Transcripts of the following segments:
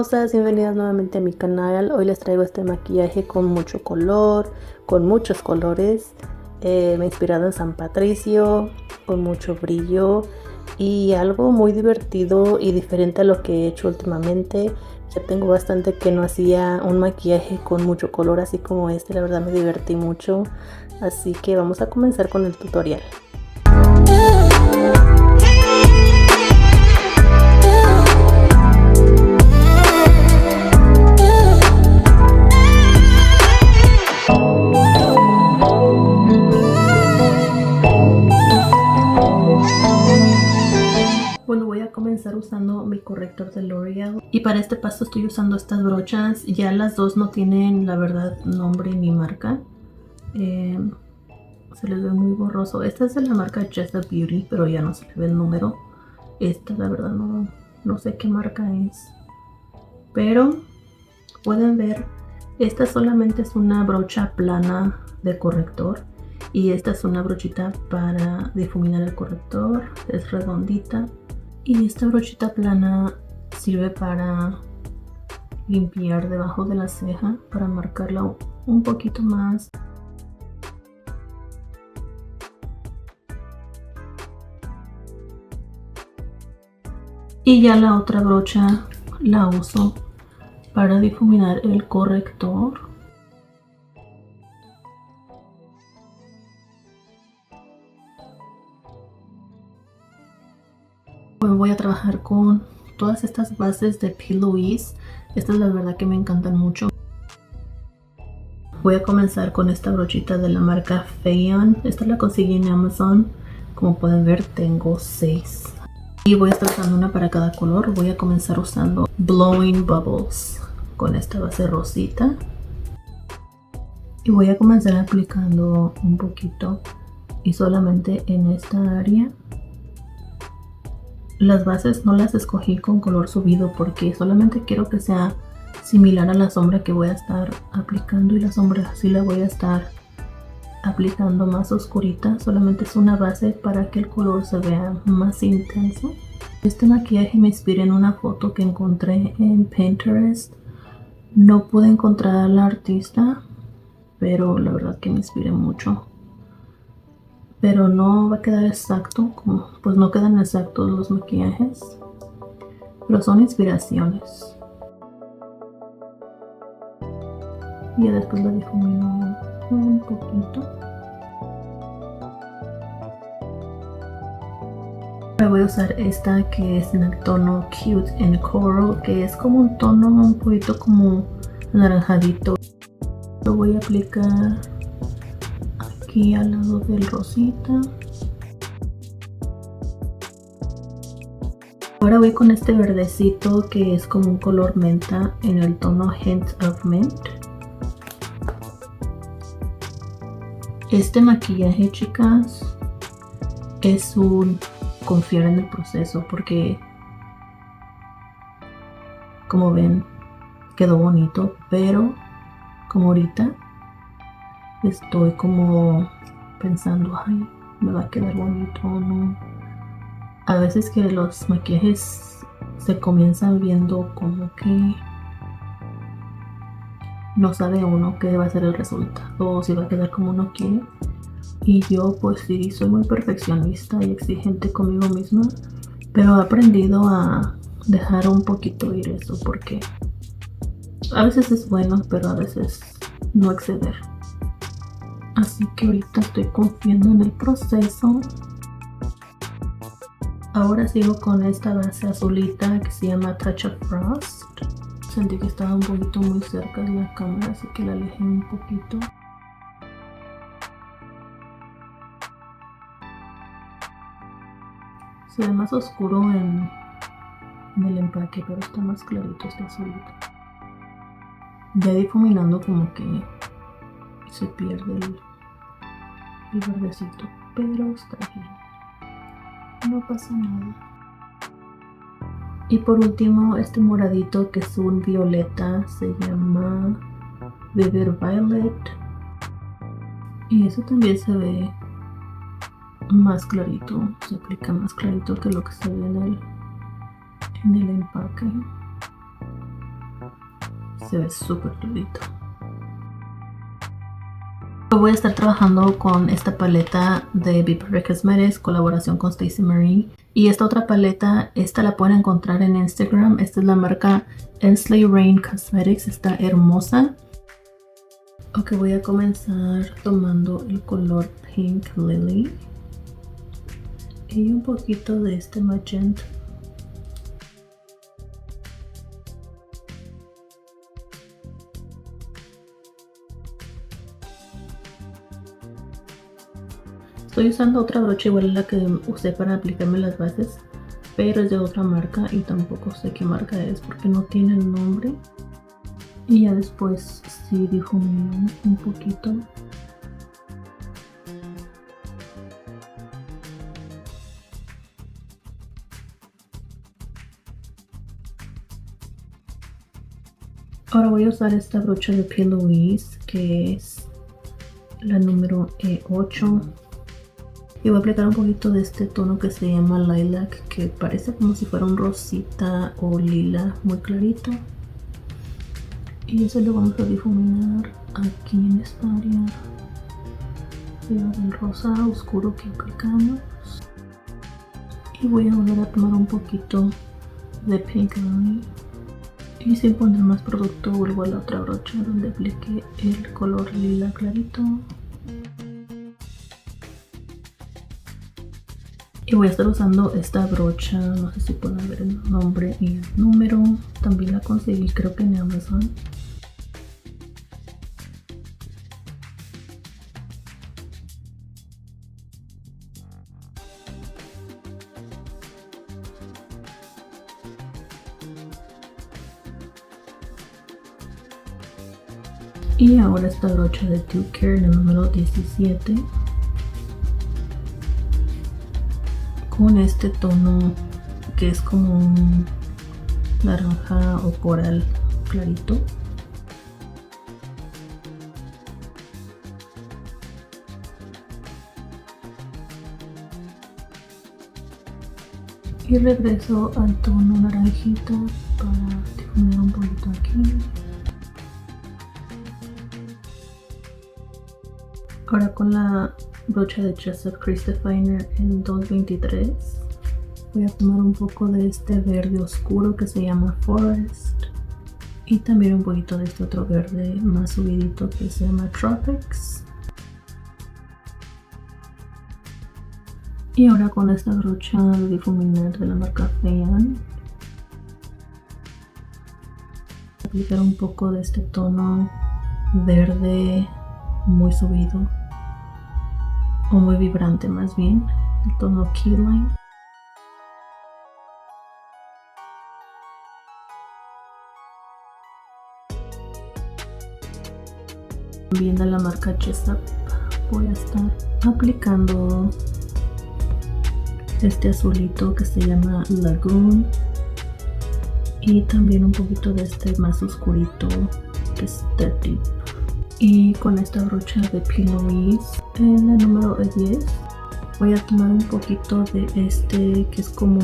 hermosas, bienvenidas nuevamente a mi canal. Hoy les traigo este maquillaje con mucho color, con muchos colores. Me he inspirado en San Patricio, con mucho brillo y algo muy divertido y diferente a lo que he hecho últimamente. Ya tengo bastante que no hacía un maquillaje con mucho color así como este, la verdad me divertí mucho. Así que vamos a comenzar con el tutorial. Bueno, voy a comenzar usando mi corrector de L'Oreal y para este paso estoy usando estas brochas. Ya las dos no tienen, la verdad, nombre ni marca. Se les ve muy borroso. Esta es de la marca Just a Beauty, pero ya no se le ve el número. Esta, la verdad, no sé qué marca es. Pero pueden ver, esta solamente es una brocha plana de corrector. Y esta es una brochita para difuminar el corrector. Es redondita. Y esta brochita plana sirve para limpiar debajo de la ceja, para marcarla un poquito más. Y ya la otra brocha la uso para difuminar el corrector. Bueno, voy a trabajar con todas estas bases de P. Louise. Estas la verdad que me encantan mucho. Voy a comenzar con esta brochita de la marca Fayon. Esta la conseguí en Amazon. Como pueden ver, tengo 6. Y voy a estar usando una para cada color. Voy a comenzar usando Blowing Bubbles con esta base rosita. Y voy a comenzar aplicando un poquito y solamente en esta área. Las bases no las escogí con color subido porque solamente quiero que sea similar a la sombra que voy a estar aplicando, y la sombra sí la voy a estar aplicando más oscurita. Solamente es una base para que el color se vea más intenso. Este maquillaje me inspiré en una foto que encontré en Pinterest. No pude encontrar a la artista, pero la verdad que me inspiré mucho. Pero no va a quedar exacto, pues no quedan exactos los maquillajes, pero son inspiraciones. Y ya después lo difumino un poquito. Ahora voy a usar esta que es en el tono Cute and Coral, que es como un tono un poquito como anaranjadito. Lo voy a aplicar aquí al lado del rosita. Ahora voy con este verdecito que es como un color menta en el tono Hint of Mint. Este maquillaje, chicas, es un confiar en el proceso porque, como ven, quedó bonito, pero como ahorita estoy como pensando, ay, me va a quedar bonito o no. A veces que los maquillajes se comienzan viendo como que no sabe uno qué va a ser el resultado o si va a quedar como uno quiere. Y yo pues sí, soy muy perfeccionista y exigente conmigo misma, pero he aprendido a dejar un poquito ir eso, porque a veces es bueno, pero a veces no exceder. Así que ahorita estoy confiando en el proceso. Ahora sigo con esta base azulita que se llama Touch of Frost. Sentí que estaba un poquito muy cerca de la cámara, así que la alejé un poquito. Se ve más oscuro en el empaque, pero está más clarito este azulito. Ya difuminando como que se pierde el verdecito, pero está bien. No pasa nada. Y por último, este moradito que es un violeta, se llama Vivid Violet. Y eso también se ve más clarito, se aplica más clarito que lo que se ve en el empaque. Se ve súper durito. Voy a estar trabajando con esta paleta de Be Perfect Cosmetics, colaboración con Stacey Marie. Y esta otra paleta, esta la pueden encontrar en Instagram. Esta es la marca Ensley Rain Cosmetics, está hermosa. Ok, voy a comenzar tomando el color Pink Lily y un poquito de este magenta. Estoy usando otra brocha igual a la que usé para aplicarme las bases, pero es de otra marca y tampoco sé qué marca es porque no tiene el nombre. Y ya después sí difumino un poquito. Ahora voy a usar esta brocha de P. Louise, que es la número 8. Y voy a aplicar un poquito de este tono que se llama Lilac, que parece como si fuera un rosita o lila muy clarito. Y eso lo vamos a difuminar aquí en esta área del rosa oscuro que aplicamos. Y voy a volver a tomar un poquito de Pink Lily. Y sin poner más producto vuelvo a la otra brocha donde apliqué el color lila clarito. Y voy a estar usando esta brocha, no sé si pueden ver el nombre y el número. También la conseguí creo que en Amazon. Y ahora esta brocha de Too Care, la número 17. Con este tono que es como un naranja o coral clarito. Y regreso al tono naranjita para difuminar un poquito aquí. Ahora con la brocha de Jessup Crease Definer en 223 voy a tomar un poco de este verde oscuro que se llama Forest y también un poquito de este otro verde más subidito que se llama Tropics. Y ahora con esta brocha de difuminar de la marca Feyan aplicar un poco de este tono verde muy subido o muy vibrante más bien, el tono Keyline. También de la marca Jessup voy a estar aplicando este azulito que se llama Lagoon y también un poquito de este más oscurito que es Dirty. Y con esta brocha de P. Louise en la número 10 voy a tomar un poquito de este que es como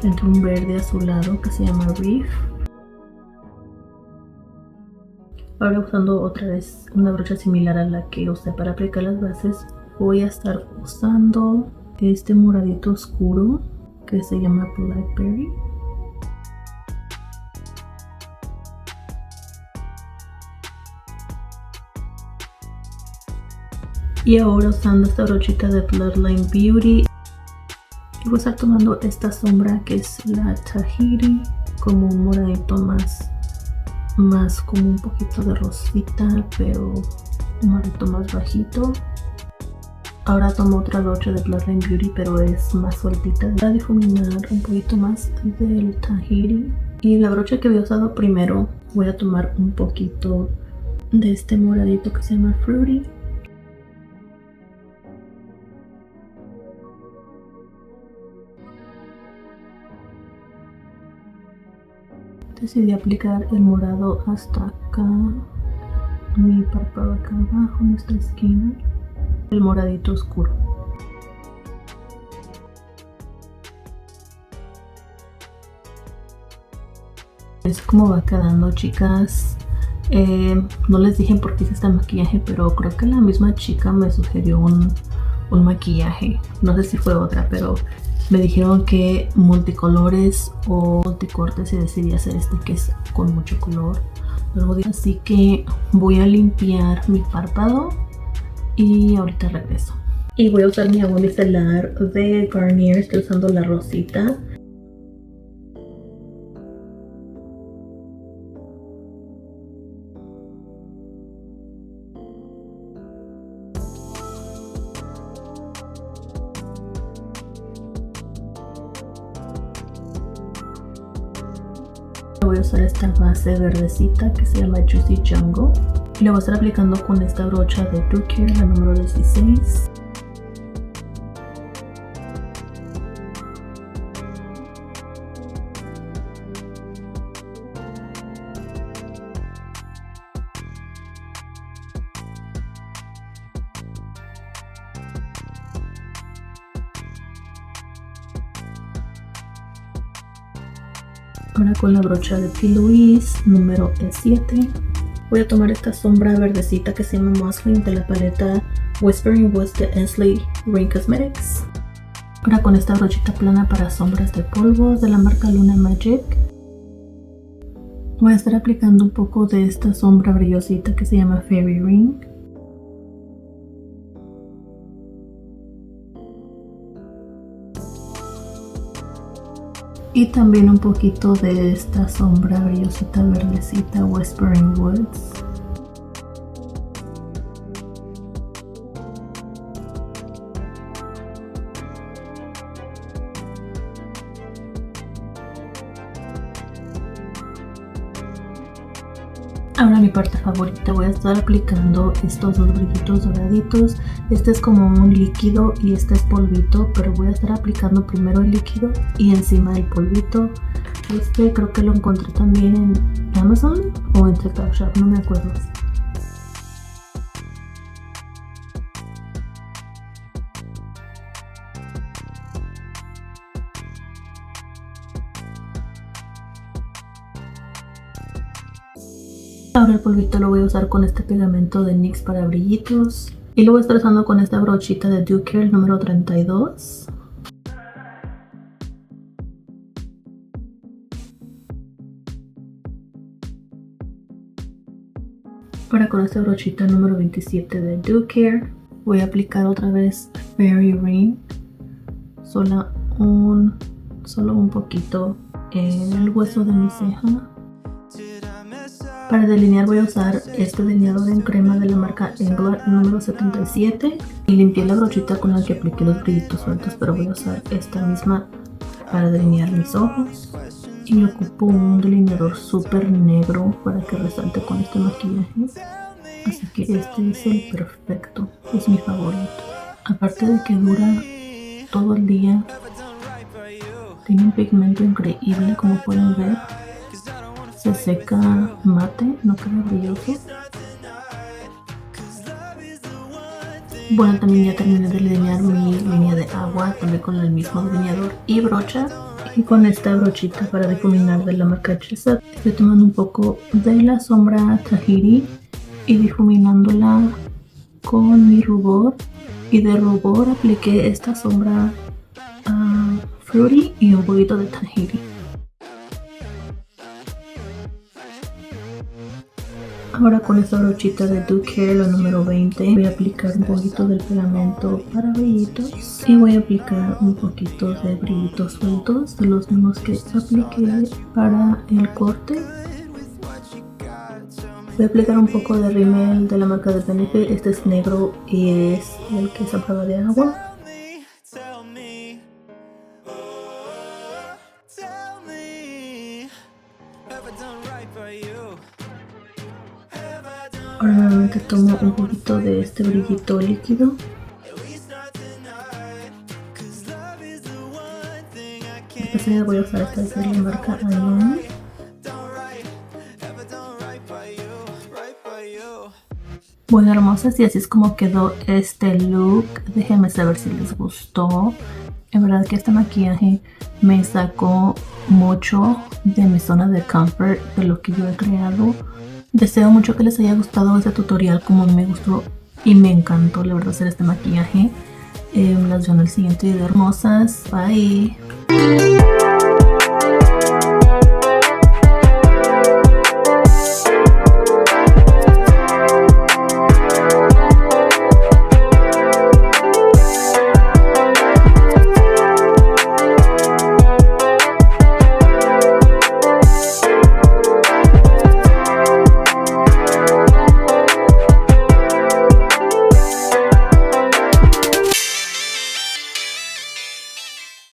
entre un verde azulado que se llama Reef. Ahora usando otra vez una brocha similar a la que usé para aplicar las bases, voy a estar usando este moradito oscuro que se llama Blackberry. Y ahora usando esta brochita de Bloodline Beauty, y voy a estar tomando esta sombra que es la Tahiti, como un moradito más como un poquito de rosita, pero un moradito más bajito. Ahora tomo otra brocha de Bloodline Beauty, pero es más sueltita, para difuminar un poquito más del Tahiti. Y la brocha que había usado primero, voy a tomar un poquito de este moradito que se llama Fruity. Decidí aplicar el morado hasta acá, mi párpado acá abajo en esta esquina, el moradito oscuro. es como va quedando, chicas. No les dije por qué hice este maquillaje, pero creo que la misma chica me sugirió un maquillaje. No sé si fue otra, pero me dijeron que multicolores o multicortes y decidí hacer este que es con mucho color. Así que voy a limpiar mi párpado y ahorita regreso. Y voy a usar mi agua micelar de Garnier. Estoy usando la rosita. Voy a usar esta base verdecita que se llama Juicy Jungle y la voy a estar aplicando con esta brocha de Doe Care, la número 16. Ahora con la brocha de P. Louise número 7 voy a tomar esta sombra verdecita que se llama Muslin de la paleta Whispering Woods de Ensley Rain Cosmetics. Ahora con esta brochita plana para sombras de polvo de la marca Luna Magic voy a estar aplicando un poco de esta sombra brillosita que se llama Fairy Ring. Y también un poquito de esta sombra brillosita verdecita Whispering Woods. Ahora mi parte favorita, voy a estar aplicando estos dos brillitos doraditos. Este es como un líquido y este es polvito, pero voy a estar aplicando primero el líquido y encima el polvito. Este creo que lo encontré también en Amazon o en Topshop, no me acuerdo. Ahora el polvito lo voy a usar con este pegamento de NYX para brillitos. Y lo voy a estar usando con esta brochita de Doe Care número 32. Ahora con esta brochita número 27 de Doe Care voy a aplicar otra vez Fairy Ring. Solo un poquito en el hueso de mi ceja. Para delinear voy a usar este delineador en crema de la marca Engler número 77 y limpié la brochita con la que apliqué los brillitos sueltos, pero voy a usar esta misma para delinear mis ojos. Y ocupo un delineador súper negro para que resalte con este maquillaje, así que este es el perfecto, es mi favorito. Aparte de que dura todo el día, tiene un pigmento increíble, como pueden ver. Se seca mate, no queda brilloso. Bueno, también ya terminé de delinear mi línea de agua, también con el mismo delineador y brocha. Y con esta brochita para difuminar de la marca Chesed. Estoy tomando un poco de la sombra Tahiri y difuminándola con mi rubor. Y de rubor apliqué esta sombra Fruity y un poquito de Tahiri. Ahora con esta brochita de Doe Care, la número 20, voy a aplicar un poquito del pegamento para brillitos y voy a aplicar un poquito de brillitos sueltos, de los mismos que apliqué para el corte. Voy a aplicar un poco de rímel de la marca de Benefit, este es negro y es el que es a prueba de agua. Ahora nuevamente tomo un poquito de este brillito líquido. Después voy a usar esta de la marca Ion. Bueno, hermosas, y así es como quedó este look. Déjenme saber si les gustó. En verdad que este maquillaje me sacó mucho de mi zona de comfort, de lo que yo he creado. Deseo mucho que les haya gustado este tutorial como me gustó y me encantó la verdad hacer este maquillaje. Las veo en el siguiente video, hermosas. Bye.